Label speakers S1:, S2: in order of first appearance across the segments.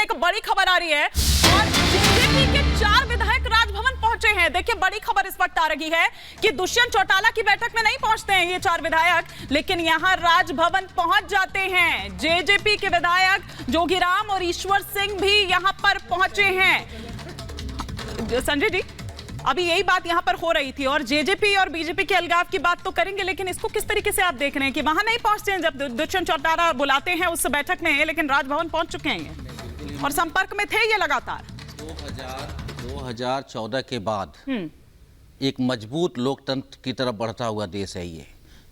S1: एक बड़ी खबर आ रही है और बीजेपी के 4 विधायक राजभवन पहुंचे हैं। देखिए बड़ी खबर इस वक्त आ रही है कि दुष्यंत चौटाला की बैठक में नहीं पहुंचते हैं ये 4 विधायक, लेकिन यहां राजभवन पहुंच जाते हैं। जेजेपी के विधायक जोगीराम और ईश्वर सिंह भी यहां पर पहुंचे हैं। संजय जी, अभी यही बात यहां पर हो रही थी और जेजेपी और बीजेपी के अलगाव की बात तो करेंगे, लेकिन इसको किस तरीके से आप देख रहे हैं कि वहां नहीं पहुंचते हैं जब दुष्यंत चौटाला बुलाते हैं उस बैठक में, लेकिन राजभवन पहुंच चुके हैं और संपर्क में थे ये लगातार।
S2: 2014 के बाद एक मजबूत लोकतंत्र की तरफ बढ़ता हुआ देश है ये,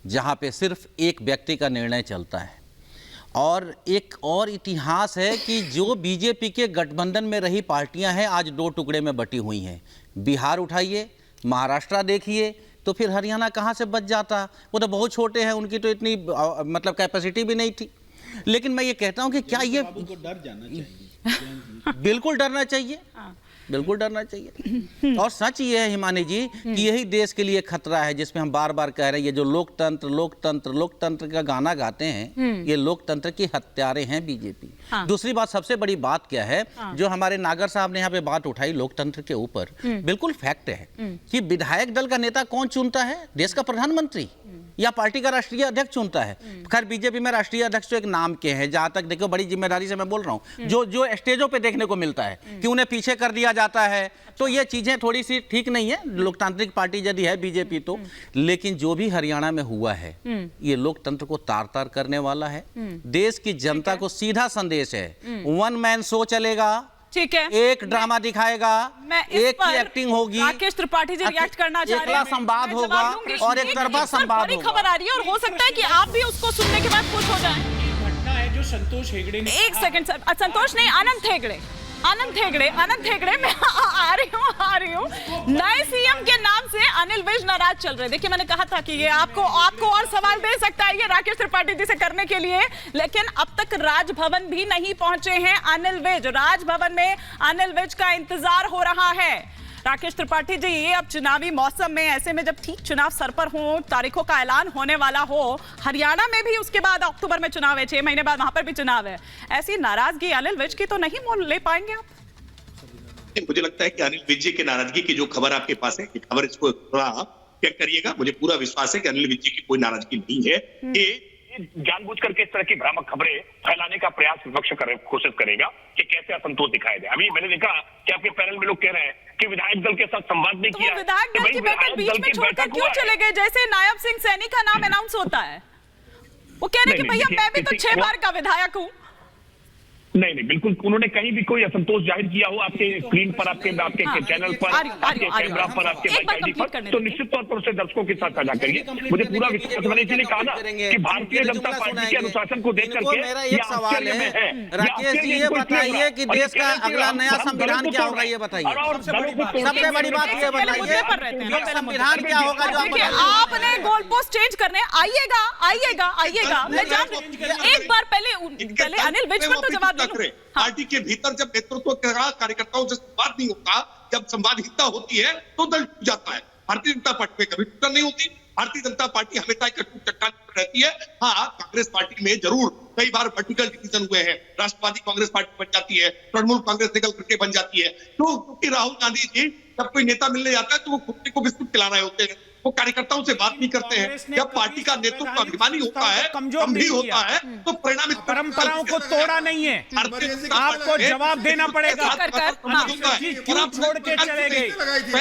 S2: जहां पे सिर्फ एक व्यक्ति का निर्णय चलता है। और एक और इतिहास है कि जो बीजेपी के गठबंधन में रही पार्टियां हैं आज 2 टुकड़े में बटी हुई हैं। बिहार उठाइए, महाराष्ट्र देखिए, तो फिर हरियाणा कहाँ से बच जाता। वो तो बहुत छोटे हैं, उनकी तो इतनी मतलब कैपेसिटी भी नहीं थी। लेकिन मैं ये कहता हूं कि क्या ये
S3: डर जाना चाहिए।
S2: बिल्कुल डरना चाहिए, बिल्कुल डरना चाहिए। और सच ये है हिमानी जी कि यही देश के लिए खतरा है, जिसमें हम बार बार कह रहे हैं ये जो लोकतंत्र लोकतंत्र लोकतंत्र का गाना गाते हैं, ये लोकतंत्र की हत्यारे हैं बीजेपी। दूसरी बात, सबसे बड़ी बात क्या है, जो हमारे नागर साहब ने यहाँ पे बात उठाई लोकतंत्र के ऊपर, बिल्कुल फैक्ट है कि विधायक दल का नेता कौन चुनता है? देश का प्रधानमंत्री या पार्टी का राष्ट्रीय अध्यक्ष चुनता है। खैर बीजेपी में राष्ट्रीय अध्यक्ष तो एक नाम के हैं, जहां तक देखो बड़ी जिम्मेदारी से मैं बोल रहा हूं, जो स्टेजों पे देखने को मिलता है कि उन्हें पीछे कर दिया जाता है, तो ये चीजें थोड़ी सी ठीक नहीं है। लोकतांत्रिक पार्टी यदि है बीजेपी तो, लेकिन जो भी हरियाणा में हुआ है ये लोकतंत्र को तार तार करने वाला है। देश की जनता को सीधा संदेश है, 1 मैन शो चलेगा,
S1: ठीक है,
S2: एक ड्रामा दिखाएगा, एक की एक्टिंग होगी,
S1: राकेश त्रिपाठी जी रिएक्ट करना चाह रहे हैं,
S2: एकला संवाद होगा और एक तरफा संवाद होगा।
S1: खबर आ रही है और हो सकता है कि आप भी उसको सुनने के बाद खुश हो जाएं।
S3: घटना है जो संतोष हेगड़े ने,
S1: एक सेकंड सर, संतोष नहीं, आनंद हेगड़े मैं आ रही हूँ। नए सीएम के नाम से अनिल विज नाराज चल रहे। देखिए मैंने कहा था कि ये आपको और सवाल दे सकता है ये राकेश त्रिपाठी जी से करने के लिए, लेकिन अब तक राजभवन भी नहीं पहुंचे हैं अनिल विज। राजभवन में अनिल विज का इंतजार हो रहा है। राकेश त्रिपाठी जी, ये अब चुनावी मौसम में, ऐसे में जब ठीक चुनाव सर पर हो, तारीखों का ऐलान होने वाला हो, हरियाणा में भी उसके बाद अक्टूबर में चुनाव है, 6 महीने बाद वहां पर भी चुनाव है, ऐसी नाराजगी अनिल विज की तो नहीं मोल ले पाएंगे आप?
S4: मुझे लगता है कि अनिल विज जी की नाराजगी की जो खबर आपके पास है, खबर इसको थोड़ा चेक करिएगा। मुझे पूरा विश्वास है कि अनिल विज जी की कोई नाराजगी नहीं है। ये जानबूझ करके इस तरह की भ्रामक खबरें फैलाने का प्रयास विपक्ष कोशिश करेगा कि कैसे असंतोष दिखाया जाए। अभी मैंने देखा कि आपके पैनल में लोग कह रहे हैं कि विधायक दल के साथ संवाद नहीं किया।
S1: विधायक दल की बैठक बीच में छोड़कर क्यों चले गए? जैसे नायब सिंह सैनी का नाम अनाउंस होता है, वो कह रहे कि भैया मैं भी तो 6 बार का विधायक हूँ।
S4: नहीं, बिल्कुल उन्होंने कहीं भी कोई असंतोष जाहिर किया हो आपके स्क्रीन पर, आपके चैनल पर, आपके कैमरा पर, आपके माइक आईडी पर, तो निश्चित तौर पर उसे दर्शकों के साथ साझा करिए। मुझे पूरा विश्वास, मैंने इसलिए कहा ना कि भारतीय जनता पार्टी के अनुशासन को देख करके
S2: मेरा एक सवाल है, राकेश जी ये बताइए कि देश का अगला नया संविधान क्या होगा, ये बताइए। सबसे बड़ी बात ये बताइए, संविधान क्या होगा जो
S1: आपने गोल पोस्ट चेंज करने? आइएगा मैं जान, एक बार पहले अनिल विज पर तो जवाब
S4: पार्टी के भीतर जब नेतृत्व कार्यकर्ताओं से संवाद नहीं होता, जब संवादहीनता होती है तो दल टूट जाता है। भारतीय जनता पार्टी में कभी टूटन नहीं होती। भारतीय जनता पार्टी हमेशा एक अटूट चट्टान पर रहती है। हाँ, कांग्रेस पार्टी में जरूर कई बार वर्टिकल डिवीजन हुए हैं। राष्ट्रवादी कांग्रेस पार्टी बन जाती है, तृणमूल कांग्रेस निकल करके बन जाती है। तो क्योंकि राहुल गांधी जी जब कोई नेता मिलने जाता है तो वो कुत्ते को बिस्कुट खिला रहे होते हैं, वो कार्यकर्ताओं से बात नहीं करते हैं। जब पार्टी का नेतृत्व अभिमानी होता है, गंभीर होता है, तो परिणाम
S3: परंपराओं को तोड़ा नहीं है। आपको जवाब देना पड़ेगा। क्यों छोड़ के चले गए?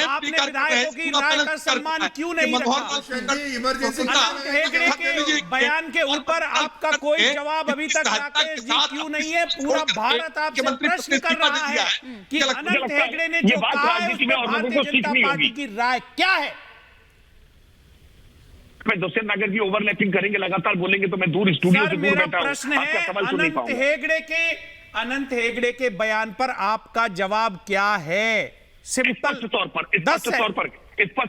S3: आपने विधायकों की राय का सम्मान क्यों नहीं रखा? अनंत हेगड़े के बयान के ऊपर आपका कोई जवाब अभी तक राकेश जी क्यों नहीं है? पूरा भारत आपसे प्रश्न कर रहा है कि अनंत हेगड़े ने जो कहा है उस पर भारतीय जनता पार्टी की राय क्या है?
S4: मैं दुष्यंत नागर जी ओवरलैपिंग करेंगे, लगातार बोलेंगे तो मैं दूर स्टूडियो से दूर बैठा हूं।
S3: प्रश्न है अनंत हेगड़े के बयान पर आपका जवाब क्या है?
S4: स्पष्ट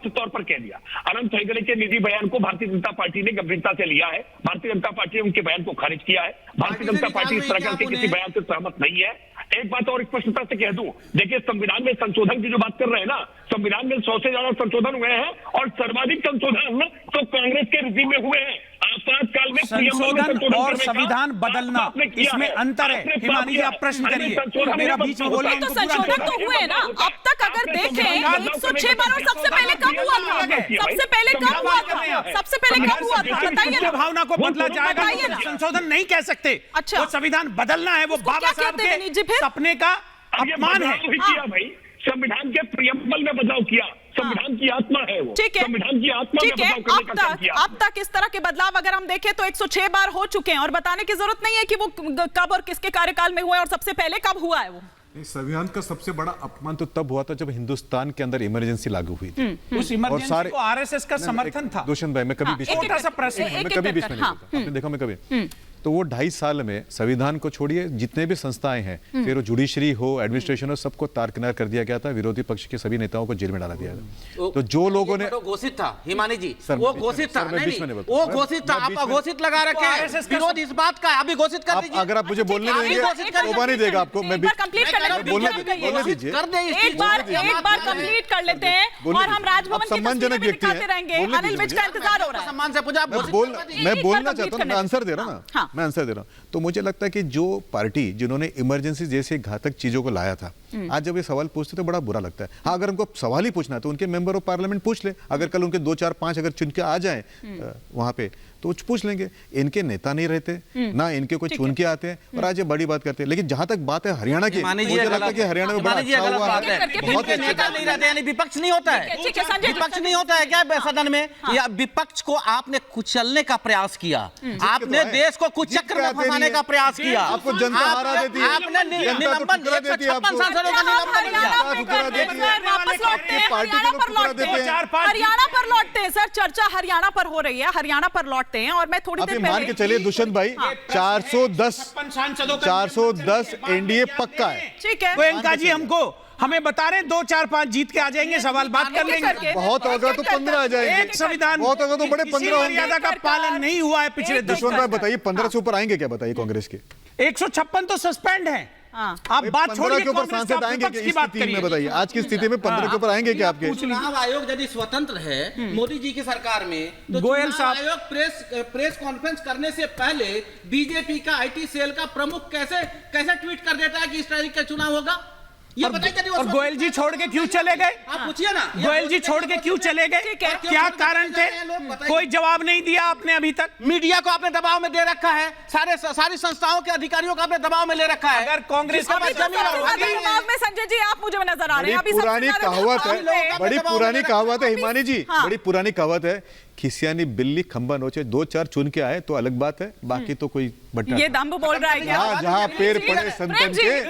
S4: तौर पर कह दिया। अनंत हेगड़े के निजी बयान को भारतीय जनता पार्टी ने गंभीरता से लिया है। भारतीय जनता पार्टी ने उनके बयान को खारिज किया है। भारतीय जनता पार्टी इस तरह के किसी बयान से सहमत नहीं है। एक बात और स्पष्टता से कह दूं, देखिए संविधान में संशोधन की जो बात कर रहे हैं ना, संविधान में 100 से ज्यादा संशोधन हुए हैं और सर्वाधिक संशोधन तो कांग्रेस के रिजीम में हुए हैं।
S5: आपातकाल में
S3: संशोधन और संविधान बदलना, इसमें अंतर है। हिमानी जी आप प्रश्न करिए, मेरा बीच में बोलना
S1: तो संशोधन तो हुए ना अब तक, अगर देखें 106 बार, और सबसे पहले कब हुआ था? सबसे पहले कब हुआ था? सबसे पहले कब हुआ था बताइए ना।
S3: भावना को बदला जाएगा,
S1: बताइए ना।
S3: संशोधन नहीं कह सकते।
S1: अच्छा।
S3: वो संविधान बदलना है, वो बाबा
S1: क्या
S3: साहब
S1: कहते हैं नीजी
S3: के
S1: फिर?
S3: सपने का अपमान है।
S5: किया भाई, संविधान के प्रियम्बल में बदलाव किया, संविधान की आत्मा है वो,
S1: ठीक है,
S5: संविधान की आत्मा में
S1: ठीक है।
S5: बदलाव करने का काम किया।
S1: अब तक इस तरह के बदलाव अगर हम देखें तो 106 बार हो चुके हैं, और बताने की जरूरत नहीं है कि वो कब और किसके कार्यकाल में हुआ है और सबसे पहले कब हुआ है वो।
S6: संविधान का सबसे बड़ा अपमान तो तब हुआ था जब हिंदुस्तान के अंदर इमरजेंसी लागू हुई थी।
S3: उस इमरजेंसी को आरएसएस का समर्थन था।
S6: दुष्यंत भाई मैं कभी बीच में
S3: छोटा सा प्रश्न,
S6: मैं कभी बीच में नहीं बोलता। आपने देखा मैं कभी तो वो 2.5 साल में संविधान को छोड़िए जितने भी संस्थाएं हैं, फिर वो जुडिशरी हो, एडमिनिस्ट्रेशन हो, सबको तारकिनार कर दिया गया था। विरोधी पक्ष के सभी नेताओं को जेल में डाला दिया गया। तो जो लोगों ने
S2: घोषित था हिमानी जी,
S6: सर,
S2: वो घोषित था,
S6: सर, मैं बीच में नहीं बोलता।
S2: वो घोषित था, आप अघोषित लगा रखे हैं। विरोध इस बात का है, अभी घोषित कर दीजिए।
S6: अगर आप मुझे बोलने देंगे शोभा नहीं देगा आपको। मैं
S1: कंप्लीट कर लेते
S6: बोलने
S1: हैं,
S6: दीजिए।
S1: एक बार कंप्लीट कर लेते हैं और हम राजभवन की तस्वीरें भी दिखाते रहेंगे। अनिल विज का इंतजार हो रहा है।
S2: सम्मान से पूछा,
S6: मैं बोलना चाहता हूँ, मैं आंसर दे रहा हूँ ना, मैं आंसर दे रहा हूँ। तो मुझे लगता है कि जो पार्टी जिन्होंने इमरजेंसी जैसे घातक चीजों को लाया था, आज जब ये सवाल पूछते तो बड़ा बुरा लगता है। हाँ, अगर उनको सवाल ही पूछना है तो उनके मेंबर ऑफ पार्लियामेंट पूछ ले। अगर कल उनके 2 4 5 अगर चुन के आ जाए वहां पे तो पूछ लेंगे। इनके नेता नहीं रहते ना, इनके कोई चुन के आते हैं और आज ये बड़ी बात करते हैं। लेकिन जहां तक बात है हरियाणा की, मुझे लगता है कि हरियाणा में बड़ा अच्छा हुआ है, बहुत अच्छा
S2: नेता नहीं रहते, यानी विपक्ष नहीं होता है।
S1: ठीक है संजय,
S2: विपक्ष नहीं होता है क्या सदन में? या विपक्ष को आपने कुचलने का प्रयास किया, आपने देश को कुचक्र में फंसाने का प्रयास किया।
S6: आपको जनता हरा देती है,
S2: आपने निलंबन 156 सांसदों का निलंबन किया।
S1: हरियाणा पर लौटते हैं सर, चर्चा हरियाणा पर हो रही है, हरियाणा पर लौटते हैं। और मैं थोड़ी देर
S6: मान के चलिए दुष्यंत भाई, 410 एनडीए पक्का है।
S1: ठीक है
S3: गोयनका जी हमें बता रहे 2 4 5 जीत के आ जाएंगे, सवाल बात कर लेंगे।
S6: बहुत होगा तो 15 आ जाएंगे।
S3: एक संविधान
S6: बहुत होगा तो बड़े 15 होंगे।
S3: मर्यादा का पालन नहीं हुआ है पिछले 10
S6: दुष्यंत भाई बताइए 15 से ऊपर आएंगे क्या? बताइए कांग्रेस के
S3: 156 तो सस्पेंड है। आप बात
S6: 15
S3: छोड़िए,
S6: के ऊपर सांसद आएंगे क्या? इस स्थिति में बताइए, आज की स्थिति में 15 के ऊपर आएंगे क्या आपके?
S2: चुनाव आयोग यदि स्वतंत्र है मोदी जी की सरकार में, तो
S3: गोयल
S2: चुनाव
S3: साहब
S2: आयोग प्रेस कॉन्फ्रेंस करने से पहले बीजेपी का आईटी सेल का प्रमुख कैसे ट्वीट कर देता है कि इस तारीख का चुनाव होगा? ये बताइए।
S3: और गोयल जी छोड़ के क्यों चले गए?
S2: आप पूछिए ना,
S3: गोयल जी छोड़ के क्यों चले गए? क्या कारण थे? कोई जवाब नहीं दिया आपने अभी तक।
S2: मीडिया को आपने दबाव में दे रखा है, सारी संस्थाओं के अधिकारियों को आपने दबाव में ले रखा है।
S3: अगर कांग्रेस
S1: में संजय जी आप मुझे नजर आ रहे हैं।
S6: बड़ी पुरानी कहावत है, बड़ी पुरानी कहावत है हिमानी जी, बड़ी पुरानी कहावत है, खिसियानी बिल्ली खंबा नोचे, 2 4 चुन के आए तो अलग बात है, बाकी तो कोई बट्टा।
S1: ये दम्भ बोल रहा है क्या?
S6: जहां पैर पड़े संतन के।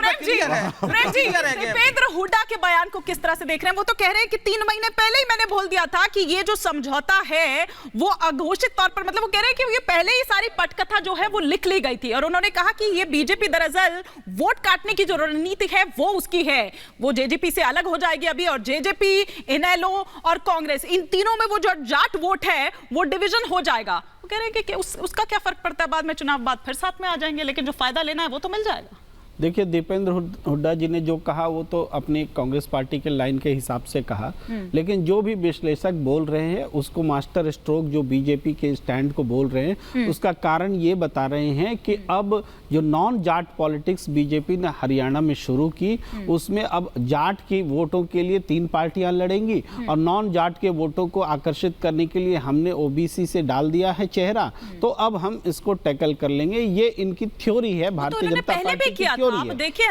S1: दीपेंद्र हुड्डा के बयान को किस तरह से देख रहे हैं? वो तो कह रहे हैं कि 3 महीने पहले ही मैंने बोल दिया था कि ये जो समझौता है वो अघोषित तौर पर, मतलब वो कह रहे हैं कि ये पहले ही सारी पटकथा जो है वो लिख ली गई थी। और उन्होंने कहा कि ये बीजेपी दरअसल वोट काटने की जो रणनीति है वो उसकी है, वो जेजेपी से अलग हो जाएगी अभी। और जेजेपी, इनेलो और कांग्रेस, इन तीनों में वो जो जाट वोट है वो डिवीजन हो जाएगा। वो कह रहे हैं कि उसका क्या फर्क पड़ता है, बाद में चुनाव बाद फिर साथ में आ जाएंगे, लेकिन जो फायदा लेना है वो तो मिल जाएगा।
S7: देखिए, दीपेंद्र हुड्डा जी ने जो कहा वो तो अपनी कांग्रेस पार्टी के लाइन के हिसाब से कहा, लेकिन जो भी विश्लेषक बोल रहे हैं उसको मास्टर स्ट्रोक जो बीजेपी के स्टैंड को बोल रहे हैं उसका कारण ये बता रहे हैं कि अब जो नॉन जाट पॉलिटिक्स बीजेपी ने हरियाणा में शुरू की, उसमें अब जाट की वोटों के लिए 3 पार्टियां लड़ेंगी और नॉन जाट के वोटों को आकर्षित करने के लिए हमने ओबीसी से डाल दिया है चेहरा, तो अब हम इसको टैकल कर लेंगे। ये इनकी थ्योरी है, भारतीय जनता पार्टी की थ्योरी है।
S1: देखिए